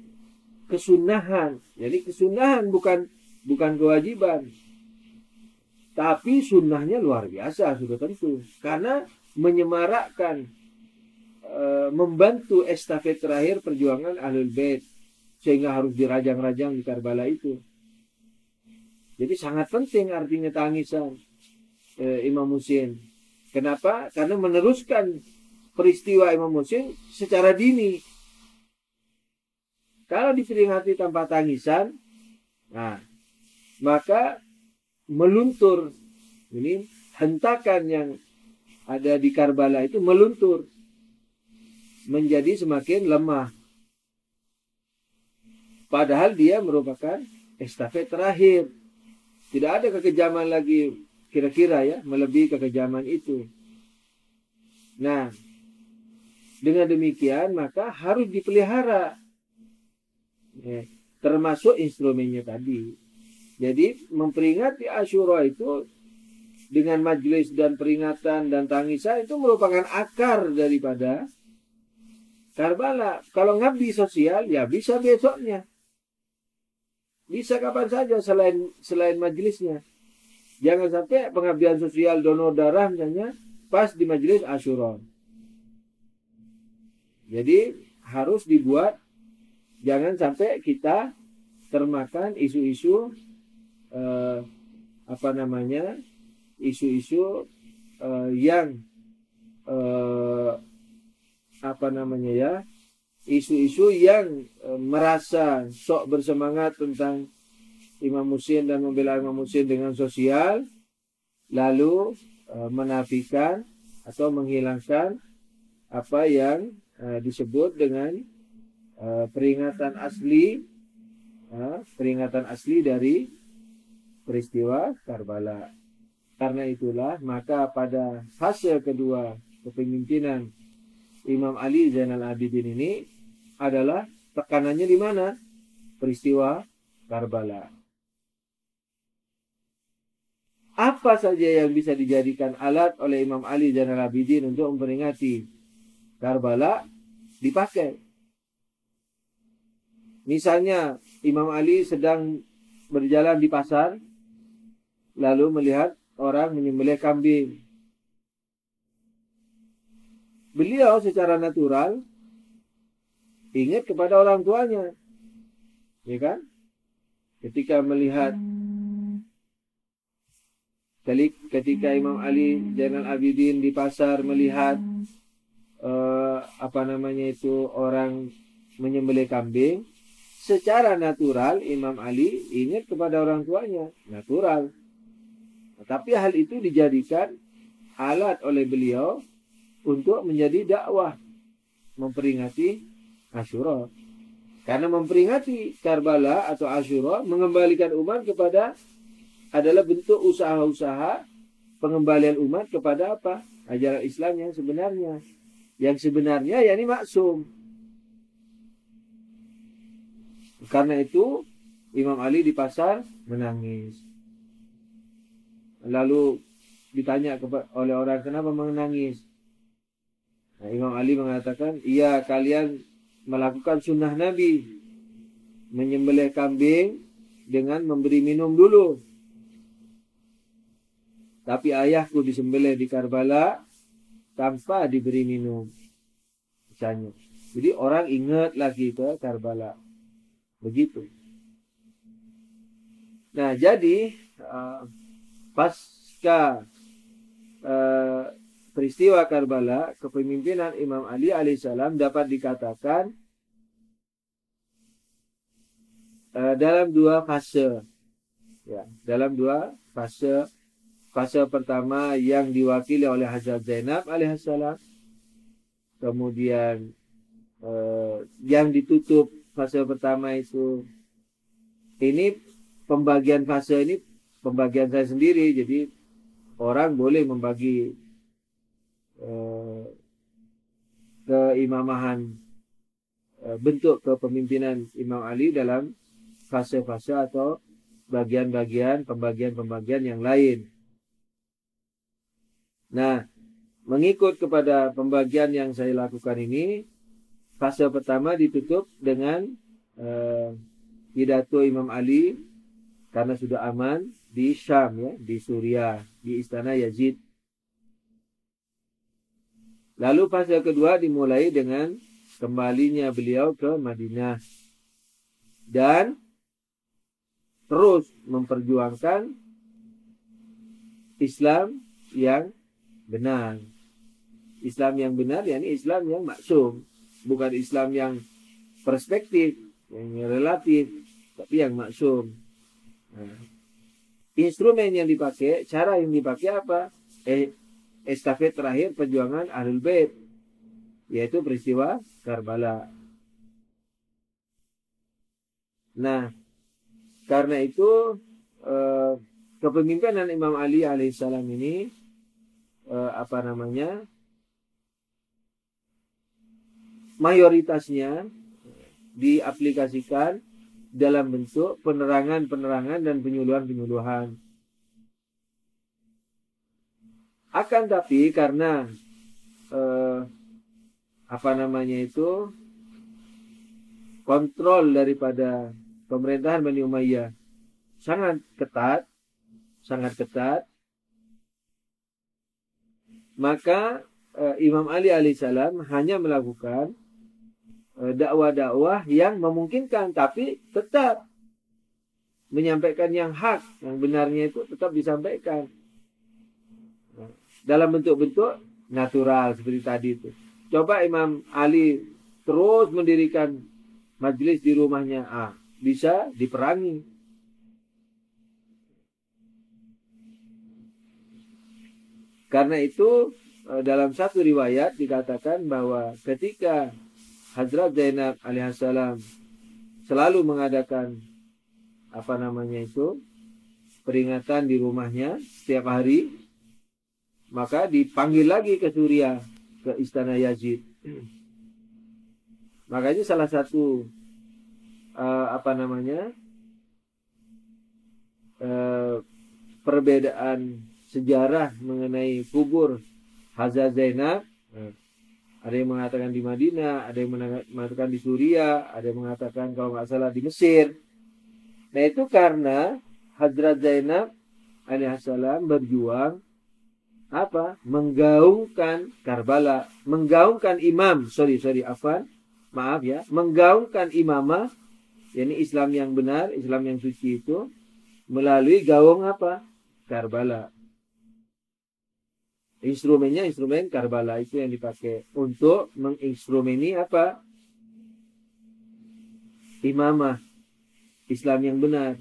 kesunahan. Jadi kesunahan bukan kewajiban. Tapi sunnahnya luar biasa sudah tentu. Karena menyemarakkan, membantu estafet terakhir perjuangan Ahlul Bait. Sehingga harus dirajang-rajang di Karbala itu. Jadi sangat penting artinya tangisan Imam Husain. Kenapa? Karena meneruskan peristiwa Imam Husain secara dini. Kalau diperingati tanpa tangisan, nah, maka meluntur. Ini hentakan yang ada di Karbala itu meluntur. Menjadi semakin lemah. Padahal dia merupakan estafet terakhir. Tidak ada kekejaman lagi kira-kira ya, melebihi kekejaman itu. Nah, dengan demikian maka harus dipelihara, termasuk instrumennya tadi. Jadi memperingati Asyura itu dengan majelis dan peringatan dan tangisan itu merupakan akar daripada Karbala. Kalau ngabdi sosial ya bisa besoknya, bisa kapan saja selain majelisnya. Jangan sampai pengabdian sosial donor darah misalnya pas di majelis Asyura. Jadi harus dibuat, jangan sampai kita termakan isu-isu isu-isu yang isu-isu yang merasa sok bersemangat tentang Imam Husain dan membela Imam Husain dengan sosial, lalu menafikan atau menghilangkan apa yang disebut dengan peringatan asli dari peristiwa Karbala. Karena itulah maka pada fase kedua kepemimpinan Imam Ali Zainal Abidin ini adalah tekanannya di mana? Peristiwa Karbala. Apa saja yang bisa dijadikan alat oleh Imam Ali Zainal Abidin untuk memperingati Karbala dipakai. Misalnya Imam Ali sedang berjalan di pasar, lalu melihat orang menyembelih kambing. Beliau secara natural ingat kepada orang tuanya, ya kan? Ketika melihat, ketika Imam Ali Zainal Abidin di pasar melihat orang menyembelih kambing, secara natural Imam Ali ingat kepada orang tuanya, natural. Tapi hal itu dijadikan alat oleh beliau untuk menjadi dakwah memperingati Asyura. Karena memperingati Karbala atau Asyura mengembalikan umat kepada adalah bentuk usaha-usaha pengembalian umat kepada apa? Ajaran Islam yang sebenarnya. Yang sebenarnya yakni maksum. Karena itu Imam Ali di pasar menangis. Lalu ditanya oleh orang, kenapa menangis? Nah, Imam Ali mengatakan, iya, kalian melakukan sunnah Nabi, menyembelih kambing dengan memberi minum dulu. Tapi ayahku disembelih di Karbala tanpa diberi minum. Misalnya. Jadi orang ingat lagi ke Karbala. Begitu. Nah, jadi pasca peristiwa Karbala, kepemimpinan Imam Ali alaihissalam dapat dikatakan dalam dua fase. Ya, dalam dua fase. Fase pertama yang diwakili oleh Hazrat Zainab alaihissalam. Kemudian yang ditutup fase pertama itu. Ini pembagian fase ini pembagian saya sendiri. Jadi orang boleh membagi keimamahan bentuk kepemimpinan Imam Ali dalam fase-fase atau bagian-bagian pembagian-pembagian yang lain. Nah, mengikut kepada pembagian yang saya lakukan ini, fase pertama ditutup dengan pidato Imam Ali karena sudah aman di Syam, ya, di Suriah, di istana Yazid. Lalu fase kedua dimulai dengan kembalinya beliau ke Madinah dan terus memperjuangkan Islam yang benar. Islam yang benar, yakni Islam yang maksum, bukan Islam yang perspektif, yang relatif, tapi yang maksum. Nah, instrumen yang dipakai, cara yang dipakai apa? Estafet terakhir perjuangan Ahlul Bait, yaitu peristiwa Karbala. Nah, karena itu kepemimpinan Imam Ali alaihissalam ini mayoritasnya diaplikasikan dalam bentuk penerangan-penerangan dan penyuluhan-penyuluhan. Akan tapi karena kontrol daripada pemerintahan Bani Umayyah sangat ketat, maka Imam Ali alaihissalam hanya melakukan dakwah-dakwah yang memungkinkan, tapi tetap menyampaikan yang hak, yang benarnya itu tetap disampaikan dalam bentuk-bentuk natural seperti tadi itu. Coba Imam Ali terus mendirikan majelis di rumahnya, bisa diperangi. Karena itu dalam satu riwayat dikatakan bahwa ketika Hazrat Zainab alaihissalam selalu mengadakan peringatan di rumahnya setiap hari, maka dipanggil lagi ke Suriah, ke istana Yazid. Makanya salah satu perbedaan sejarah mengenai kubur Hazrat Zainab, ada yang mengatakan di Madinah, ada yang mengatakan di Suriah, ada yang mengatakan kalau nggak salah di Mesir. Nah, itu karena Hazrat Zainab alaihissalam berjuang menggaungkan Karbala, menggaungkan menggaungkan imamah, yakni Islam yang benar, Islam yang suci itu melalui gaung Karbala. Instrumennya instrumen Karbala itu yang dipakai untuk menginstrumeni imamah Islam yang benar,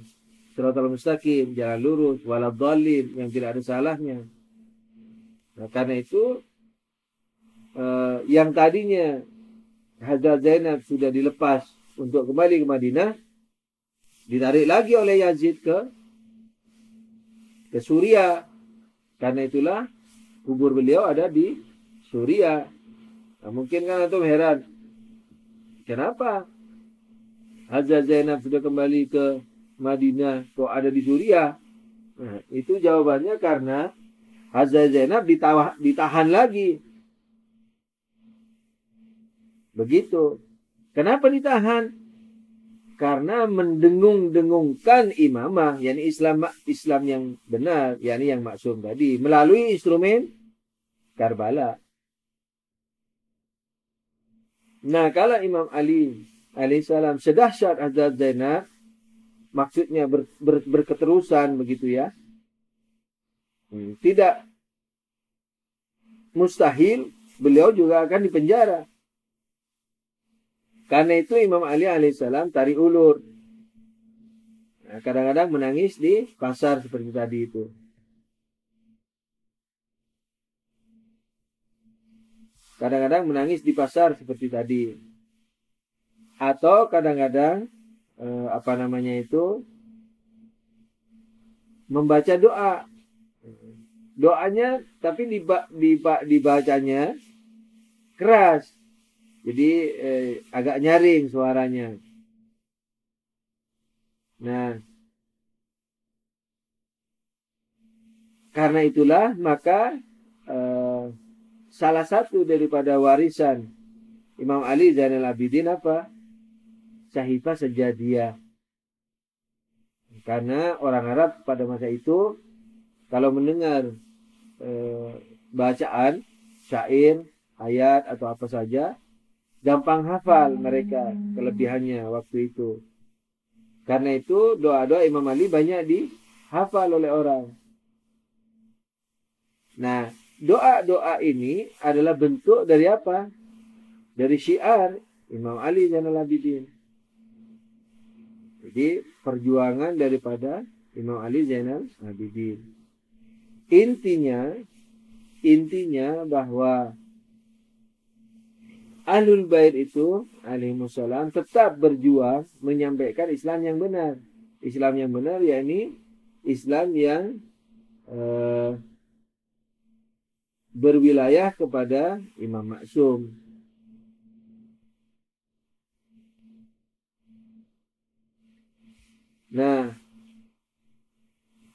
shiratal mustaqim, jalan lurus, waladhdallin, yang tidak ada salahnya. Nah, karena itu yang tadinya Hazrat Zainab sudah dilepas untuk kembali ke Madinah, ditarik lagi oleh Yazid ke Suria. Karena itulah kubur beliau ada di Suria. Nah, mungkin kan antum heran, kenapa Hazrat Zainab sudah kembali ke Madinah kok ada di Suria? Nah, itu jawabannya karena Hazrat Zainab ditahan lagi. Begitu. Kenapa ditahan? Karena mendengung-dengungkan imamah, yakni Islam yang benar, yakni yang maksum tadi, melalui instrumen Karbala. Nah, kalau Imam Ali alaihissalam sedahsyat Hazrat Zainab, maksudnya berketerusan begitu ya, tidak mustahil beliau juga akan dipenjara. Karena itu Imam Ali alaihissalam tarik ulur. Nah, kadang-kadang menangis di pasar seperti tadi itu. Kadang-kadang menangis di pasar seperti tadi. Atau kadang-kadang membaca doa. Doanya tapi dibacanya keras. Jadi agak nyaring suaranya. Nah, karena itulah maka salah satu daripada warisan Imam Ali Zainal Abidin apa? Sahifah Sajadiyah. Karena orang Arab pada masa itu kalau mendengar bacaan syair, ayat atau apa saja, gampang hafal mereka kelebihannya waktu itu. Karena itu doa-doa Imam Ali banyak dihafal oleh orang. Nah, doa-doa ini adalah bentuk dari apa? Dari syiar Imam Ali Zainal Abidin. Jadi perjuangan daripada Imam Ali Zainal Abidin. Intinya bahwa Ahlul Bait itu alaihimussalam tetap berjuang menyampaikan Islam yang benar. Islam yang benar yakni Islam yang berwilayah kepada Imam Maksum. Nah,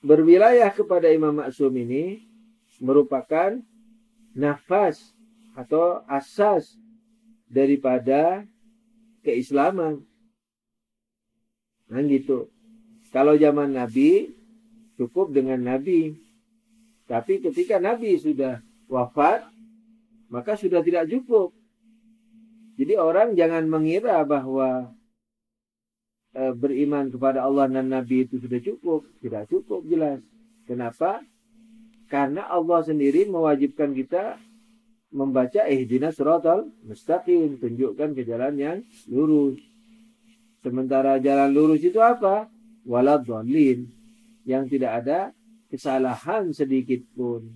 berwilayah kepada Imam Maksum ini merupakan nafas atau asas daripada keislaman. Nah gitu. Kalau zaman Nabi cukup dengan Nabi. Tapi ketika Nabi sudah wafat, maka sudah tidak cukup. Jadi orang jangan mengira bahwa beriman kepada Allah dan Nabi itu sudah cukup. Tidak cukup jelas. Kenapa? Karena Allah sendiri mewajibkan kita membaca ihdinas siratal mustaqim, tunjukkan ke jalan yang lurus. Sementara jalan lurus itu apa? Waladhdallin, yang tidak ada kesalahan sedikit pun.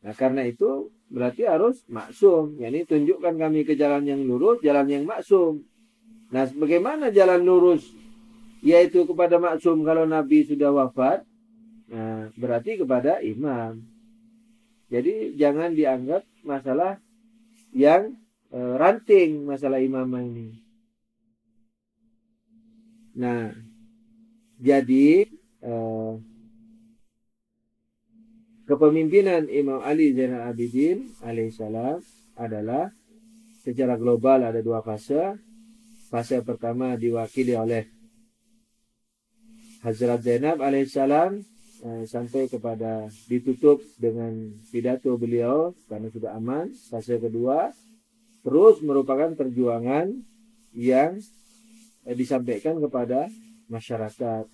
Nah, karena itu berarti harus maksum, yakni tunjukkan kami ke jalan yang lurus, jalan yang maksum. Nah, bagaimana jalan lurus? Yaitu kepada maksum kalau Nabi sudah wafat. Nah, berarti kepada imam. Jadi jangan dianggap masalah yang ranting masalah imamah ini. Nah, jadi kepemimpinan Imam Ali Zainal Abidin alaihissalam adalah secara global ada dua fase. Fase pertama diwakili oleh Hazrat Zainab alaihissalam sampai kepada ditutup dengan pidato beliau karena sudah aman. Fase kedua terus merupakan perjuangan yang disampaikan kepada masyarakat,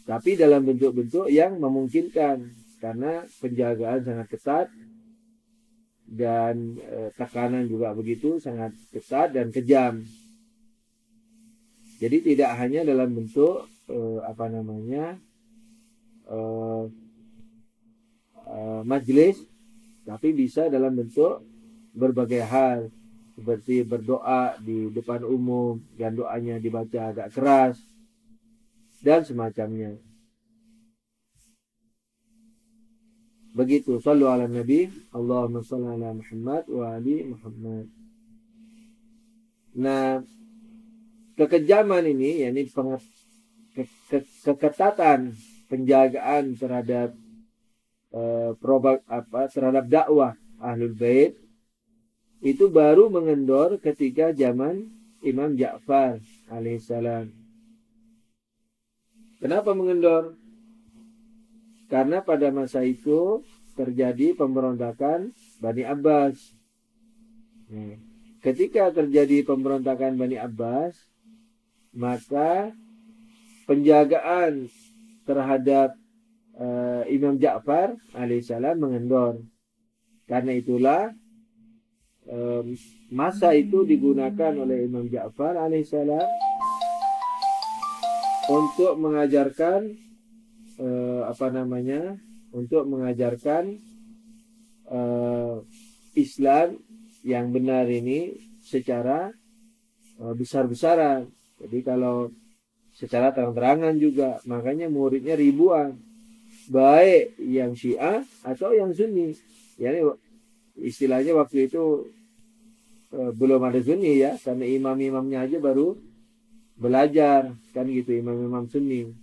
tapi dalam bentuk-bentuk yang memungkinkan karena penjagaan sangat ketat dan tekanan juga begitu sangat ketat dan kejam. Jadi tidak hanya dalam bentuk majelis, tapi bisa dalam bentuk berbagai hal, seperti berdoa di depan umum dan doanya dibaca agak keras dan semacamnya. Begitu. Shallu ala Nabi. Allahumma shalli ala Muhammad wa ali Muhammad. Nah, kekejaman ini, yakni keketatan penjagaan terhadap terhadap dakwah Ahlul Bait itu baru mengendor ketika zaman Imam Ja'far alaihissalam. Kenapa mengendor? Karena pada masa itu terjadi pemberontakan Bani Abbas. Ketika terjadi pemberontakan Bani Abbas, maka penjagaan terhadap Imam Ja'far alaihissalam mengendor. Karena itulah masa itu digunakan oleh Imam Ja'far alaihissalam untuk mengajarkan untuk mengajarkan Islam yang benar ini secara besar-besaran. Jadi kalau secara terang-terangan juga, makanya muridnya ribuan, baik yang Syiah atau yang Sunni. Yani istilahnya waktu itu belum ada Sunni ya, karena imam-imamnya aja baru belajar kan gitu, imam-imam Sunni.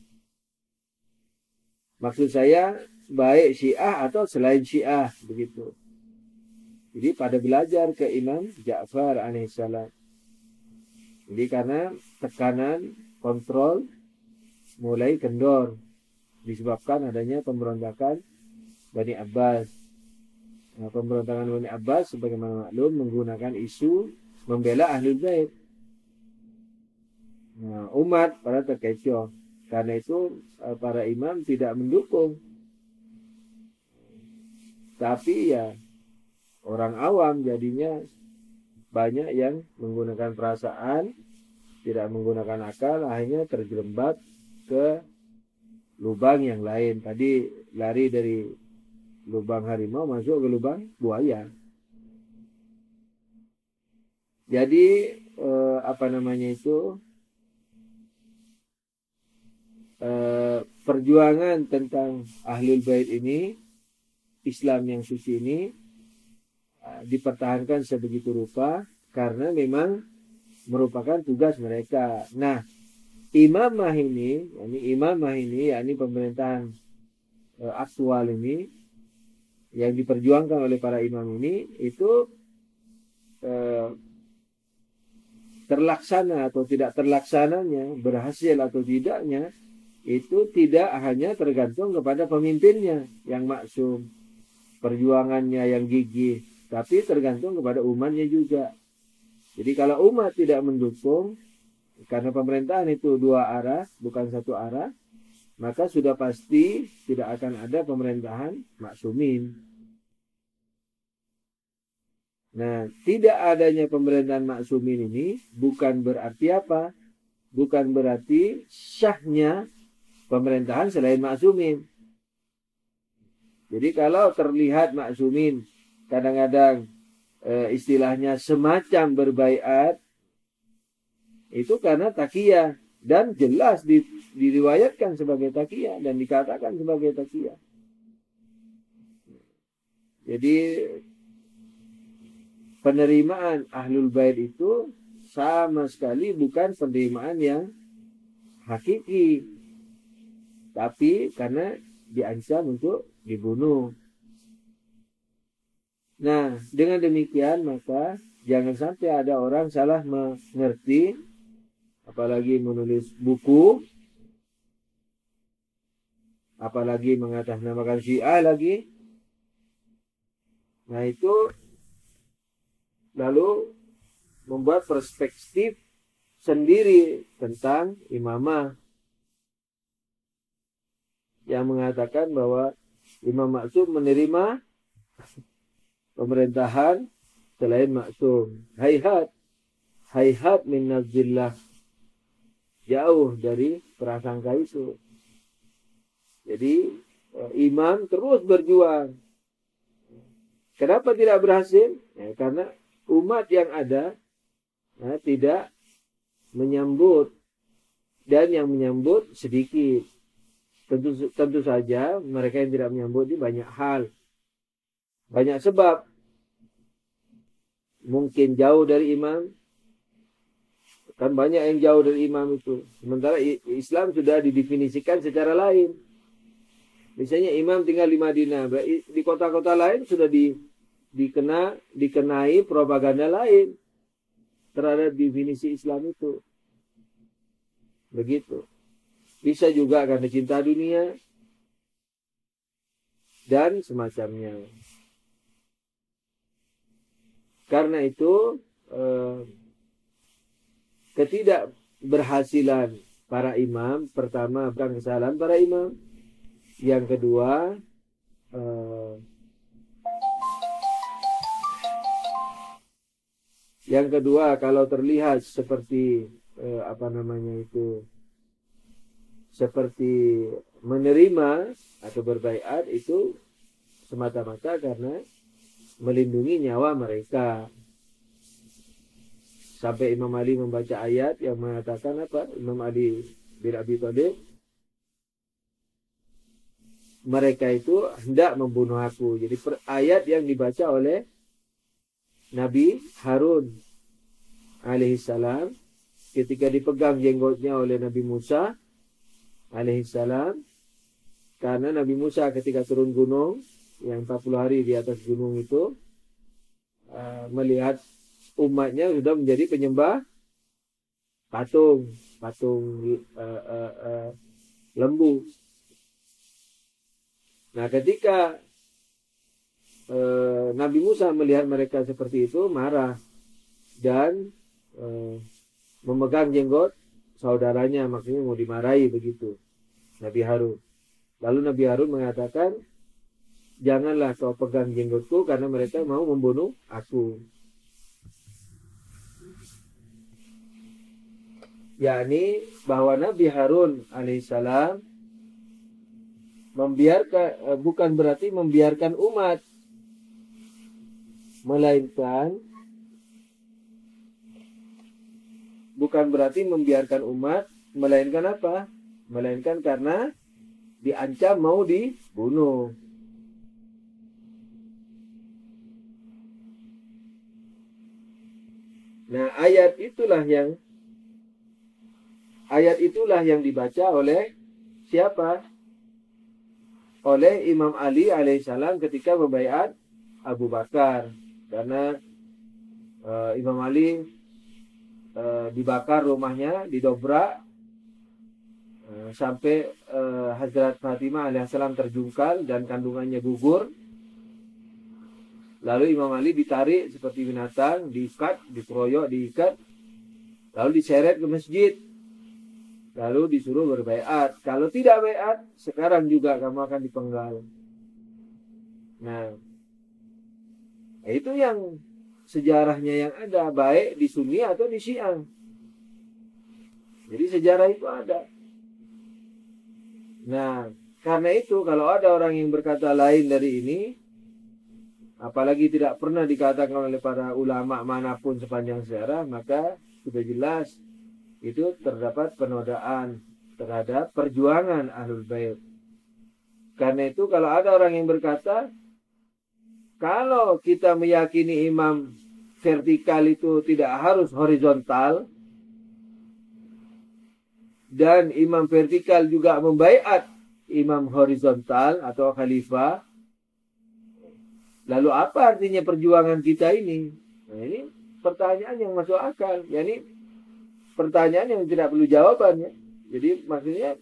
Maksud saya baik Syiah atau selain Syiah begitu. Jadi pada belajar ke Imam Ja'far alaihissalam. Jadi karena tekanan kontrol mulai kendor disebabkan adanya pemberontakan Bani Abbas. Nah, pemberontakan Bani Abbas sebagaimana maklum menggunakan isu membela Ahlul Bait. Nah, umat pada terkecoh. Karena itu para imam tidak mendukung. Tapi ya orang awam jadinya banyak yang menggunakan perasaan, tidak menggunakan akal, akhirnya terjerembab ke lubang yang lain. Tadi lari dari lubang harimau masuk ke lubang buaya. Jadi perjuangan tentang Ahlul Bait ini, Islam yang suci ini dipertahankan sebegitu rupa karena memang merupakan tugas mereka. Nah, imamah ini yakni pemerintahan aktual ini yang diperjuangkan oleh para imam ini itu terlaksana atau tidak terlaksananya, berhasil atau tidaknya, itu tidak hanya tergantung kepada pemimpinnya yang maksum, perjuangannya yang gigih, tapi tergantung kepada umatnya juga. Jadi kalau umat tidak mendukung, karena pemerintahan itu dua arah, bukan satu arah, maka sudah pasti tidak akan ada pemerintahan maksumin. Nah, tidak adanya pemerintahan maksumin ini bukan berarti apa? Bukan berarti syahnya pemerintahan selain maksumin. Jadi kalau terlihat maksumin kadang-kadang istilahnya semacam berbaiat, itu karena takiyah dan jelas diriwayatkan sebagai takiyah dan dikatakan sebagai takiyah. Jadi penerimaan Ahlul Bait itu sama sekali bukan penerimaan yang hakiki, tapi karena diancam untuk dibunuh. Nah, dengan demikian maka jangan sampai ada orang salah mengerti, apalagi menulis buku, apalagi mengatasnamakan Syiah lagi. Nah, itu lalu membuat perspektif sendiri tentang imamah yang mengatakan bahwa Imam Maksum menerima pemerintahan selain Maksum. Hayhat min nazillah, jauh dari prasangka itu. Jadi imam terus berjuang Kenapa tidak berhasil? Ya, karena umat yang ada tidak menyambut, dan yang menyambut sedikit. Tentu saja mereka yang tidak menyambut ini banyak hal, banyak sebab. Mungkin jauh dari imam, kan banyak yang jauh dari imam itu. Sementara Islam sudah didefinisikan secara lain. Misalnya imam tinggal di Madinah, di kota-kota lain sudah dikenai propaganda lain terhadap definisi Islam itu. Begitu. Bisa juga karena cinta dunia dan semacamnya. Karena itu ketidakberhasilan para imam, pertama bukan kesalahan para imam, yang kedua kalau terlihat seperti seperti menerima atau berbaiat, itu semata-mata karena melindungi nyawa mereka. Sampai Imam Ali membaca ayat yang mengatakan apa? Imam Ali bin Abi Thalib, mereka itu hendak membunuh aku. Jadi ayat yang dibaca oleh Nabi Harun alaihissalam ketika dipegang jenggotnya oleh Nabi Musa alaihissalam, karena Nabi Musa ketika turun gunung yang 40 hari di atas gunung itu melihat umatnya sudah menjadi penyembah patung lembu. Nah, ketika Nabi Musa melihat mereka seperti itu, marah dan memegang jenggot saudaranya, maksudnya mau dimarahi begitu Nabi Harun. Lalu Nabi Harun mengatakan, janganlah kau pegang jenggotku karena mereka mau membunuh aku. Yakni bahwa Nabi Harun alaihissalam bukan berarti membiarkan umat, melainkan apa? Melainkan karena diancam mau dibunuh. Nah, ayat itulah yang dibaca oleh siapa? Oleh Imam Ali alaihissalam ketika membaiat Abu Bakar. Karena Imam Ali dibakar rumahnya, didobrak sampai Hazrat Fatimah alaihissalam terjungkal dan kandungannya gugur. Lalu Imam Ali ditarik seperti binatang, diikat, dikeroyok, diikat, lalu diseret ke masjid, lalu disuruh berbaiat. Kalau tidak baiat, sekarang juga kamu akan dipenggal. Nah, itu yang sejarahnya yang ada, baik di Sunni atau di Syiah. Jadi sejarah itu ada. Nah, karena itu kalau ada orang yang berkata lain dari ini, apalagi tidak pernah dikatakan oleh para ulama manapun sepanjang sejarah, maka sudah jelas itu terdapat penodaan terhadap perjuangan Ahlul Bait. Karena itu kalau ada orang yang berkata, kalau kita meyakini imam vertikal itu tidak harus horizontal, dan imam vertikal juga membaiat imam horizontal atau khalifah, lalu apa artinya perjuangan kita ini? Nah, ini pertanyaan yang masuk akal. Ya, ini pertanyaan yang tidak perlu jawabannya. Jadi maksudnya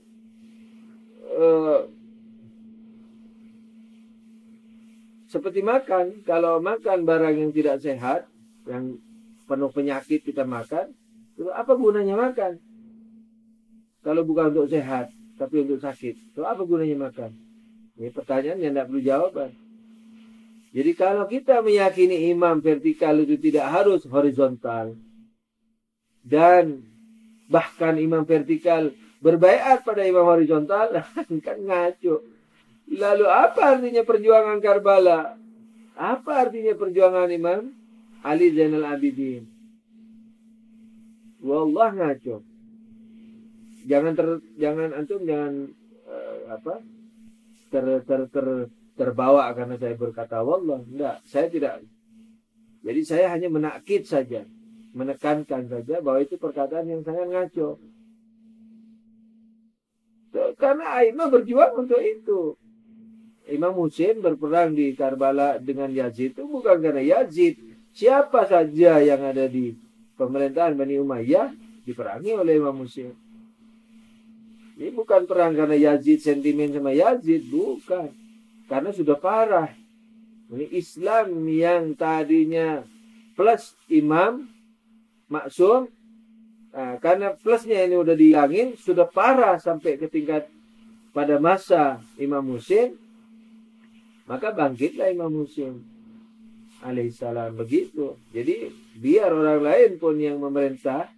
seperti makan. Kalau makan barang yang tidak sehat, yang penuh penyakit kita makan, terus apa gunanya makan? Kalau bukan untuk sehat, tapi untuk sakit, terus apa gunanya makan? Ini pertanyaan yang tidak perlu jawaban. Jadi kalau kita meyakini imam vertikal itu tidak harus horizontal, dan bahkan imam vertikal berbaiat pada imam horizontal, kan ngaco. Lalu apa artinya perjuangan Karbala? Apa artinya perjuangan Imam Ali Zainal Abidin? Wallah ngaco. Jangan antum apa? Terbawa karena saya berkata wallah. Enggak, saya tidak. Jadi saya hanya menakkid saja, menekankan saja bahwa itu perkataan yang sangat ngaco. Karena Aimah berjuang untuk itu. Imam Husain berperang di Karbala dengan Yazid itu bukan karena Yazid. Siapa saja yang ada di pemerintahan Bani Umayyah diperangi oleh Imam Husain. Ini bukan perang karena Yazid, sentimen sama Yazid, bukan. Karena sudah parah. Ini Islam yang tadinya plus Imam Maksum, nah, karena plusnya ini udah dihilangin, sudah parah sampai ke tingkat pada masa Imam Husain. Maka bangkitlah Imam Husain alaihissalam begitu. Jadi biar orang lain pun yang memerintah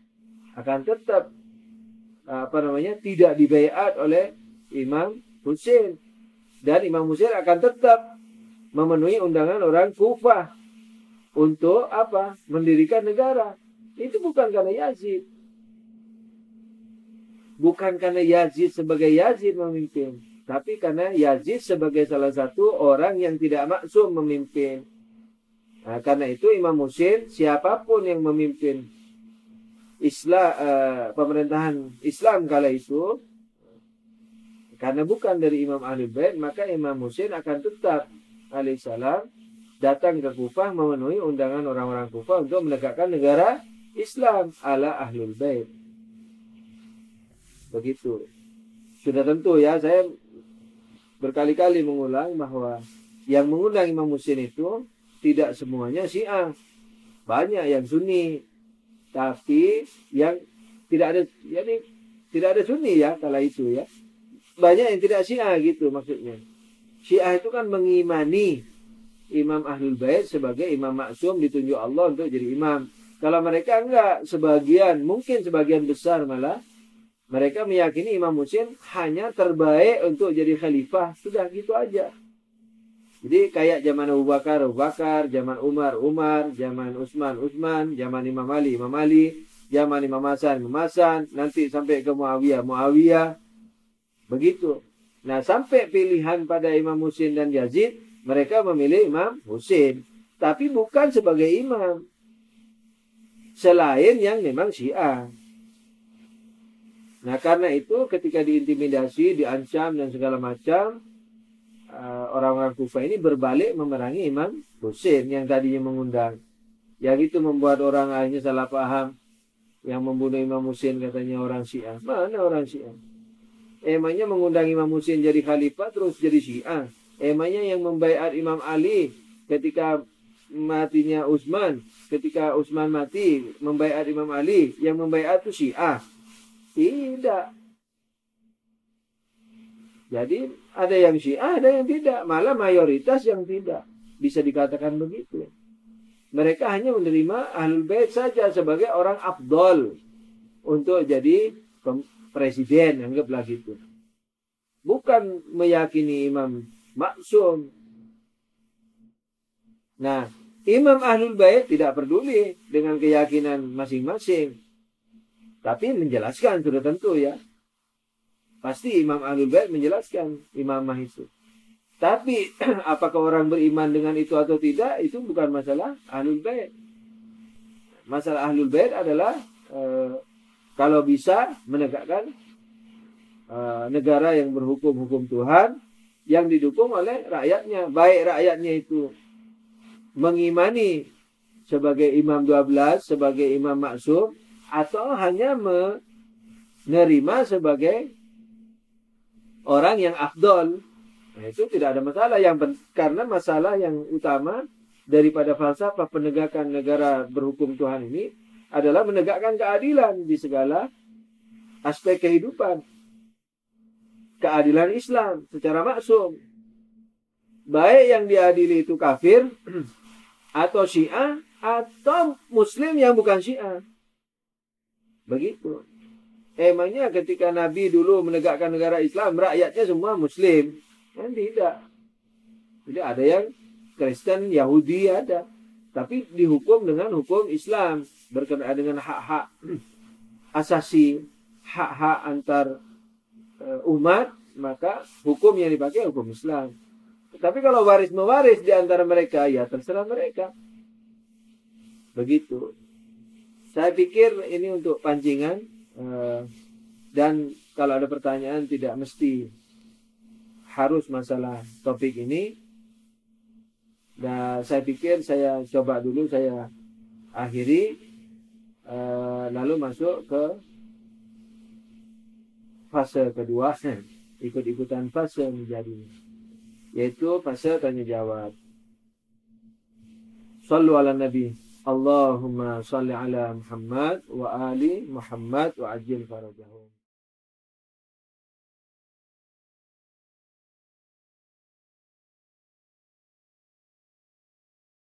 akan tetap tidak dibaiat oleh Imam Husain, dan Imam Husain akan tetap memenuhi undangan orang Kufah untuk apa? Mendirikan negara. Itu bukan karena Yazid. Bukan karena Yazid sebagai Yazid memimpin, tapi karena Yazid sebagai salah satu orang yang tidak maksum memimpin. Nah, karena itu Imam Husain, siapapun yang memimpin pemerintahan Islam kala itu, karena bukan dari Imam Ahlul Bait, maka Imam Husain akan tetap alaihissalam datang ke Kufah memenuhi undangan orang-orang Kufah untuk menegakkan negara Islam ala Ahlul Bait. Begitu. Sudah tentu ya, saya berkali-kali mengulang bahwa yang mengundang Imam Husain itu tidak semuanya Syiah. Banyak yang Sunni. Tapi yang tidak ada Sunni ya kala itu ya. Banyak yang tidak Syiah gitu maksudnya. Syiah itu kan mengimani Imam Ahlul Bait sebagai imam maksum ditunjuk Allah untuk jadi imam. Kalau mereka enggak, mungkin sebagian besar malah mereka meyakini Imam Husain hanya terbaik untuk jadi khalifah. Sudah gitu aja. Jadi kayak zaman Abu Bakar, zaman Umar, zaman Utsman, zaman Imam Ali, zaman Imam Hasan, nanti sampai ke Muawiyah. Begitu. Nah, sampai pilihan pada Imam Husain dan Yazid, mereka memilih Imam Husain. Tapi bukan sebagai imam. Selain yang memang Syiah. Nah, karena itu ketika diintimidasi, diancam dan segala macam, orang-orang Kufah ini berbalik memerangi Imam Husain yang tadinya mengundang. Yang itu membuat orang akhirnya salah paham. Yang membunuh Imam Husain katanya orang Syiah. Mana orang Syiah? Emangnya mengundang Imam Husain jadi khalifah terus jadi Syiah? Emangnya yang membaiat Imam Ali ketika matinya Utsman, ketika Utsman mati membaiat Imam Ali, yang membaiat itu Syiah? Tidak. Jadi ada yang Syiah, ada yang tidak. Malah mayoritas yang tidak. Bisa dikatakan begitu. Mereka hanya menerima Ahlul Bait saja sebagai orang afdol untuk jadi presiden, anggaplah gitu. Bukan meyakini Imam Maksum. Nah, Imam Ahlul Bait tidak peduli dengan keyakinan masing-masing. Tapi menjelaskan sudah tentu ya. Pasti Imam Ahlul Bait menjelaskan imamah itu. Tapi apakah orang beriman dengan itu atau tidak, itu bukan masalah Ahlul Bait. Masalah Ahlul Bait adalah kalau bisa menegakkan negara yang berhukum-hukum Tuhan yang didukung oleh rakyatnya. Baik rakyatnya itu mengimani sebagai imam 12, sebagai imam maksum, atau hanya menerima sebagai orang yang afdol. Nah, itu tidak ada masalah. Karena masalah yang utama daripada falsafah penegakan negara berhukum Tuhan ini adalah menegakkan keadilan di segala aspek kehidupan. Keadilan Islam secara maksum. Baik yang diadili itu kafir atau Syiah atau Muslim yang bukan Syiah. Begitu. Emangnya ketika Nabi dulu menegakkan negara Islam, rakyatnya semua Muslim? Kan tidak. Jadi ada yang Kristen, Yahudi ada. Tapi dihukum dengan hukum Islam. Berkenaan dengan hak-hak asasi, hak-hak antar umat, maka hukum yang dipakai hukum Islam. Tapi kalau waris-mewaris di antara mereka, ya terserah mereka. Begitu. Saya pikir ini untuk pancingan. Dan kalau ada pertanyaan tidak mesti harus masalah topik ini. Dan saya pikir saya coba dulu, saya akhiri. Lalu masuk ke fase kedua. Ikut-ikutan fase menjadi, yaitu fase tanya jawab. Sallu ala Nabi. Allahumma salli ala Muhammad wa ali Muhammad wa ajil farajahum.